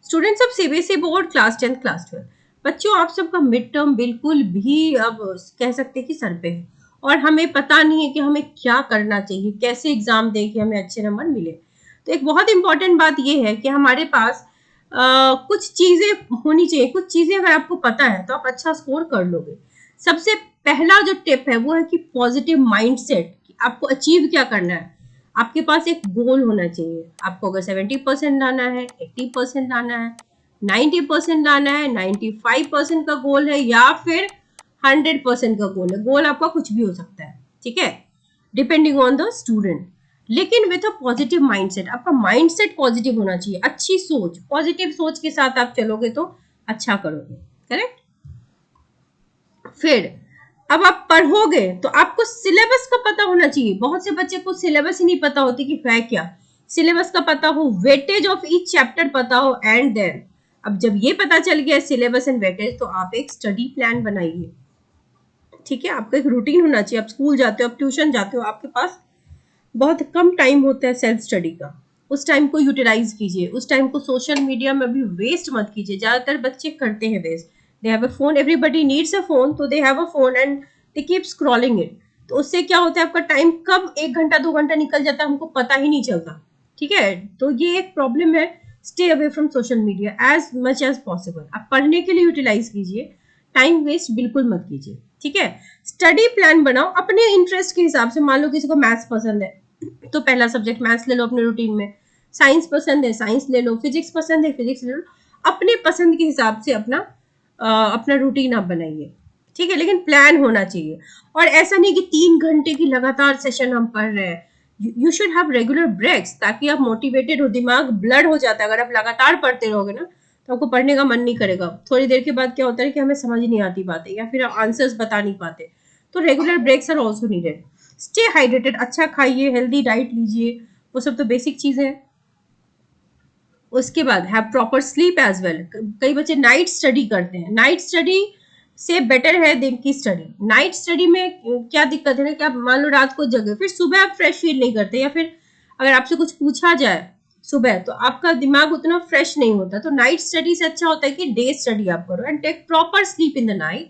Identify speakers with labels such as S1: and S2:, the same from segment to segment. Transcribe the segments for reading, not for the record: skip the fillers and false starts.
S1: Students of CBSE board class 10 class 12, बच्चों आप सबका मिड टर्म बिल्कुल भी अब कह सकते हैं कि सर पे है और हमें पता नहीं है कि हमें क्या करना चाहिए, कैसे एग्जाम दें कि हमें अच्छे नंबर मिले। तो एक बहुत इंपॉर्टेंट बात यह है कि हमारे पास कुछ चीजें होनी चाहिए। कुछ चीजें अगर आपको पता है तो आप अच्छा स्कोर कर लोगे। सबसे पहला जो टिप है वो है कि पॉजिटिव माइंडसेट, आपको अचीव क्या करना है। आपके पास एक गोल होना चाहिए। आपको अगर 70% लाना है, 80% लाना है, 90% लाना है, 95% का गोल है या फिर 100% का गोल है। गोल आपका कुछ भी हो सकता है, ठीक है, डिपेंडिंग ऑन द स्टूडेंट, लेकिन विथ अ पॉजिटिव माइंडसेट। आपका माइंडसेट पॉजिटिव होना चाहिए, अच्छी सोच, पॉजिटिव सोच के साथ आप चलोगे तो अच्छा करोगे। करेक्ट। फिर अब आप पढ़ोगे तो आपको सिलेबस का पता होना चाहिए। बहुत से बच्चे को सिलेबस ही नहीं पता होती कि है क्या। सिलेबस का पता हो, वेटेज ऑफ ईच चैप्टर पता हो, एंड देन अब जब ये पता चल गया सिलेबस एंड वेटेज तो आप एक स्टडी प्लान बनाइए। ठीक है, आपका एक रूटीन होना चाहिए। आप स्कूल जाते हो, आप ट्यूशन जाते हो, आपके पास बहुत कम टाइम होता है सेल्फ स्टडी का। उस टाइम को यूटिलाइज कीजिए। उस टाइम को सोशल मीडिया में भी वेस्ट मत कीजिए। ज्यादातर बच्चे करते हैं waste. They have a phone, everybody needs a phone, तो they have a phone and they keep scrolling it. तो उससे क्या होता है, आपका टाइम कब 1 घंटा 2 घंटा निकल जाता है हमको पता ही नहीं चलता। ठीक है, तो ये एक प्रॉब्लम है। Stay away from social media as much as possible. आप पढ़ने के लिए यूटिलाइज कीजिए, टाइम वेस्ट बिल्कुल मत कीजिए। ठीक है, स्टडी प्लान बनाओ अपने इंटरेस्ट के हिसाब से। मान लो किसी को मैथ्स पसंद है तो पहला सब्जेक्ट मैथ्स ले लो अपने रूटीन में। साइंस पसंद है, साइंस ले लो। फिजिक्स पसंद है, फिजिक्स ले लो। अपने पसंद के हिसाब से अपना रूटीन आप बनाइए। ठीक है, लेकिन प्लान होना चाहिए। और ऐसा नहीं कि 3 घंटे की लगातार सेशन हम पढ़ रहे हैं। You should have regular breaks ताकि आप मोटिवेटेड हो। दिमाग ब्लड हो जाता है अगर आप लगातार पढ़ते रहोगे ना, तो आपको पढ़ने का मन नहीं करेगा। थोड़ी देर के बाद क्या होता है कि हमें समझ नहीं आती बातें या फिर आंसर्स बता नहीं पाते। तो regular breaks are also needed. Stay hydrated, अच्छा खाइए, हेल्दी डाइट लीजिए, वो सब तो बेसिक चीजें हैं। उसके बाद have proper sleep as well. कई बच्चे नाइट स्टडी करते हैं। नाइट स्टडी से बेटर है दिन की स्टडी। नाइट स्टडी में क्या दिक्कत है ना कि आप मान लो रात को जगे, फिर सुबह आप फ्रेश फील नहीं करते, या फिर अगर आपसे कुछ पूछा जाए सुबह तो आपका दिमाग उतना फ्रेश नहीं होता। तो नाइट स्टडी से अच्छा होता है कि डे स्टडी आप करो and take proper sleep in the night.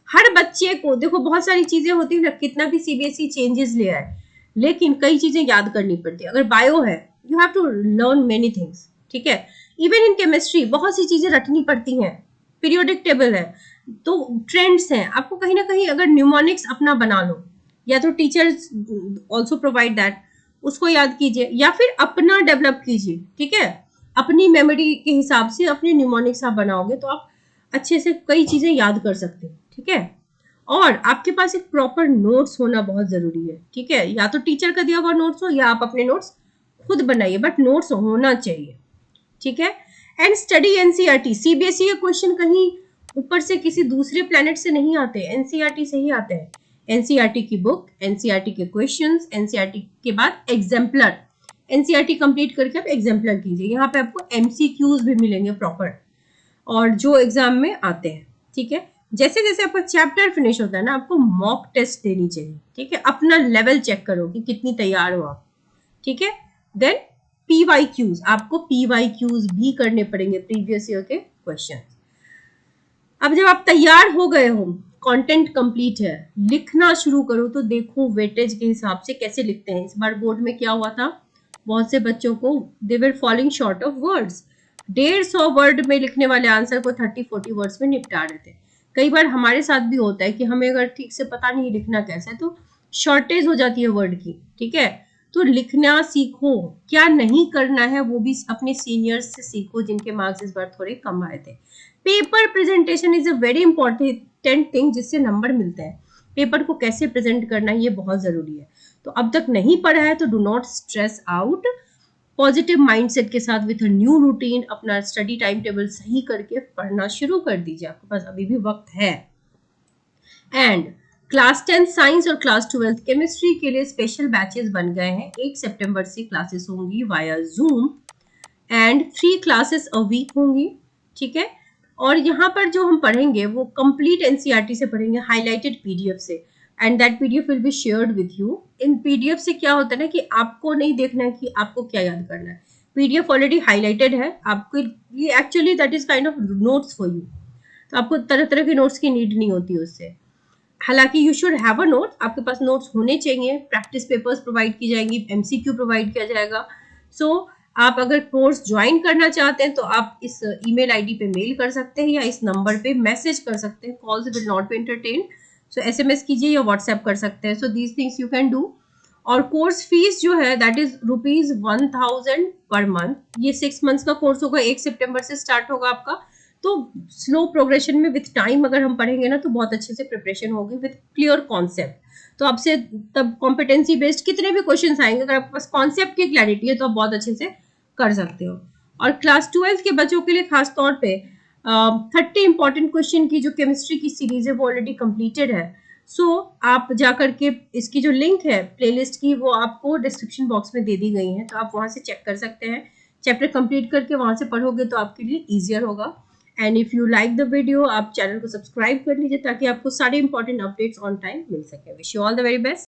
S1: हर बच्चे को देखो, बहुत सारी चीजें होती है ना, कितना भी सीबीएसई चेंजेस ले आए लेकिन कई चीजें याद करनी पड़ती है। अगर बायो है, you have to learn many things. ठीक है, इवन इन केमिस्ट्री बहुत सी चीजें रटनी पड़ती हैं। पीरियोडिक टेबल है, तो ट्रेंड्स हैं, आपको कहीं ना कहीं अगर न्यूमोनिक्स अपना बना लो, या तो टीचर्स ऑल्सो प्रोवाइड दैट, उसको याद कीजिए या फिर अपना डेवलप कीजिए। ठीक है, अपनी मेमोरी के हिसाब से अपने न्यूमोनिक्स आप बनाओगे तो आप अच्छे से कई चीजें याद कर सकते हैं। ठीक है, और आपके पास एक प्रॉपर नोट्स होना बहुत जरूरी है। ठीक है, या तो टीचर का दिया हुआ नोट्स हो या आप अपने नोट्स खुद बनाइए, बट नोट्स होना चाहिए। ठीक है, एंड स्टडी एनसीईआरटी। सीबीएसई के क्वेश्चन कहीं ऊपर से किसी दूसरे प्लेनेट से नहीं आते, एनसीईआरटी से ही आते हैं। एनसीईआरटी की बुक, एनसीईआरटी के क्वेश्चंस, एनसीईआरटी के बाद एग्जाम्पलर। एनसीईआरटी कंप्लीट करके आप एग्जाम्पलर कीजिए। यहाँ पे आपको एमसीक्यूज भी मिलेंगे प्रॉपर, और जो एग्जाम में आते हैं। ठीक है, जैसे जैसे आपका चैप्टर फिनिश होता है ना, आपको मॉक टेस्ट देनी चाहिए। ठीक है, अपना लेवल चेक करो कि कितनी तैयार हो आप। ठीक है, देन पीवाईक्यूज, आपको पीवाईक्यूज भी करने पड़ेंगे, प्रीवियस ईयर के क्वेश्चन। अब जब आप तैयार हो गए हो, कंटेंट कंप्लीट है, लिखना शुरू करो। तो देखो वेटेज के हिसाब से कैसे लिखते हैं। इस बार बोर्ड में क्या हुआ था, बहुत से बच्चों को they were following short of words. 150 word में लिखने वाले आंसर को 30-40 वर्ड्स में निपटा रहे थे। कई बार हमारे साथ भी होता है कि हमें अगर ठीक से पता नहीं लिखना कैसे, तो शॉर्टेज हो जाती है वर्ड की। ठीक है, तो लिखना सीखो। क्या नहीं करना है वो भी अपने सीनियर्स से सीखो जिनके मार्क्स इस बार थोड़े कम आए थे। Paper presentation is a very important thing जिससे नंबर मिलते हैं। पेपर को कैसे प्रेजेंट करना है ये बहुत जरूरी है। तो अब तक नहीं पढ़ा है तो do not stress out. Positive mindset के साथ विथ अ न्यू रूटीन अपना स्टडी टाइम टेबल सही करके पढ़ना शुरू कर दीजिए। आपके पास अभी भी वक्त है। एंड क्लास 10 साइंस और क्लास 12 केमिस्ट्री के लिए स्पेशल बैचेस बन गए हैं। 1 सितंबर से क्लासेस होंगी via Zoom and 3 classes a week होंगी। ठीक है, और यहाँ पर जो हम पढ़ेंगे वो कंप्लीट एनसीईआरटी से पढ़ेंगे, हाईलाइटेड पीडीएफ से, and that PDF will be shared with you. In PDF से क्या होता है ना कि आपको नहीं देखना है कि आपको क्या याद करना है। PDF ऑलरेडी हाईलाइटेड है आपको, ये actually that is kind of notes for you, तो आपको तरह तरह के नोट्स की नीड नहीं होती उससे। हालांकि you should have a note, आपके पास नोट्स होने चाहिए, प्रैक्टिस पेपर्स प्रोवाइड की जाएंगी, MCQ प्रोवाइड किया जाएगा। सो आप अगर कोर्स ज्वाइन करना चाहते हैं तो आप इस ईमेल आईडी पे मेल कर सकते हैं या इस नंबर पे मैसेज कर सकते हैं, calls will not be entertain. So SMS कीजिए या व्हाट्सएप कर सकते हैं। So these things you can do. और कोर्स फीस जो है दैट इज ₹1000 पर मंथ। ये 6 मंथ्स का कोर्स होगा, 1 सितंबर से स्टार्ट होगा आपका। तो स्लो प्रोग्रेशन में विथ टाइम अगर हम पढ़ेंगे ना तो बहुत अच्छे से प्रिपरेशन होगी विथ क्लियर कॉन्सेप्ट। तो आपसे तब कॉम्पिटेंसी बेस्ड कितने भी क्वेश्चन आएंगे, अगर आपके पास कॉन्सेप्ट की क्लैरिटी है तो आप बहुत अच्छे से कर सकते हो। और क्लास 12 के बच्चों के लिए खास तौर पे 30 इंपॉर्टेंट क्वेश्चन की जो केमिस्ट्री की सीरीज है वो ऑलरेडी कंप्लीटेड है। सो आप जा करके इसकी जो लिंक है प्लेलिस्ट की वो आपको डिस्क्रिप्शन बॉक्स में दे दी गई है, तो आप वहां से चेक कर सकते हैं। चैप्टर कंप्लीट करके वहां से पढ़ोगे तो आपके लिए ईजियर होगा। And if you like the video, आप चैनल को सब्सक्राइब कर लीजिए ताकि आपको सारे इंपॉर्टेंट अपडेट्स ऑन टाइम मिल सके। Wish you all the very best.